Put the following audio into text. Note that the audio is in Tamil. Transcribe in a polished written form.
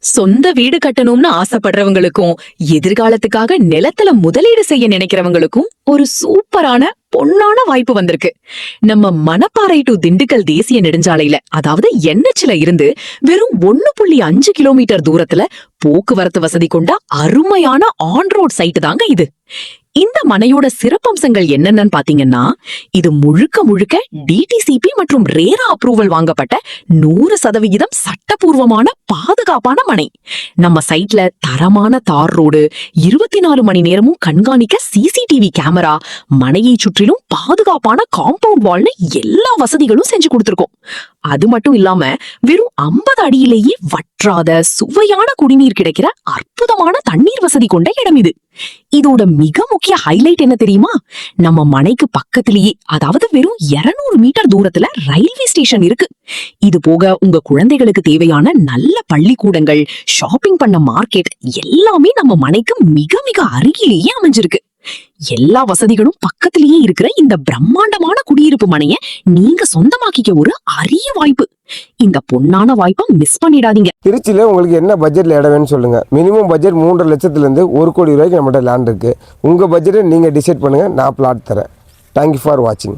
சொந்த வீடு கட்டணும்னு ஆசைப்படுறவங்களுக்கும் எதிர்காலத்துக்காக நிலத்துல முதலீடு செய்ய நினைக்கிறவங்களுக்கும் ஒரு சூப்பரான பொன்னான வாய்ப்பு வந்திருக்கு. நம்ம மணப்பாறை டு திண்டுக்கல் தேசிய நெடுஞ்சாலையில, அதாவது NHல இருந்து வெறும் 1.5 கிலோமீட்டர் தூரத்துல போக்குவரத்து வசதி கொண்ட அருமையான ஆன் ரோட் சைட்டு தாங்க இது. இந்த மனையோட சிறப்பம்சங்கள் என்னென்னு பாத்தீங்கன்னா, இது முழுக்க முழுக்க DTCP மற்றும் ரேரா அப்ரூவல் வாங்கப்பட்ட 100% சட்டப்பூர்வமான பாதுகாப்பான மனை. நம்ம சைட்ல தரமான தார் ரோடு, 24 மணி நேரமும் கண்காணிக்க CCTV கேமரா, மனையை சுற்றிலும் பாதுகாப்பான காம்பவுண்ட் வால்னு எல்லா வசதிகளும் செஞ்சு கொடுத்திருக்கோம். அது மட்டும் இல்லாம வெறும் 50 அடியிலேயே வற்றாத சுவையான குடிநீர் கிடைக்கிற அற்புதமான தண்ணீர் வசதி கொண்ட இடம் இது. இதோட மிக முக்கிய ஹைலைட் என்ன தெரியுமா? நம்ம மனைக்கு பக்கத்திலேயே, அதாவது வெறும் 200 மீட்டர் தூரத்துல ரயில்வே ஸ்டேஷன் இருக்கு. இது போக உங்க குழந்தைகளுக்கு தேவையான நல்ல பள்ளிக்கூடங்கள், ஷாப்பிங் பண்ண மார்க்கெட் எல்லாமே நம்ம மனைக்கு மிக மிக அருகிலேயே அமைஞ்சிருக்கு. எல்லா வசதிகளும் பக்கத்திலேயே இருக்கிற இந்த பிரம்மாண்டமான குடியிருப்பு மனைய நீங்க சொந்தமாக்கிக்க ஒரு அரிய வாய்ப்பு. இந்த பொன்னான வாய்ப்பை மிஸ் பண்ணிடாதீங்க. திருச்சியில உங்களுக்கு என்ன பட்ஜெட்ல இடம் வேணும்னு சொல்லுங்க. மினிமம் பட்ஜெட் 3.5 லட்சத்துல இருந்து 1 கோடி ரூபாய்க்கு நம்மகிட்ட லேண்ட் இருக்கு. உங்க பட்ஜெட்டை நீங்க டிசைட் பண்ணுங்க, நான் பிளாட் தரேன். தேங்க்யூ ஃபார் வாட்சிங்.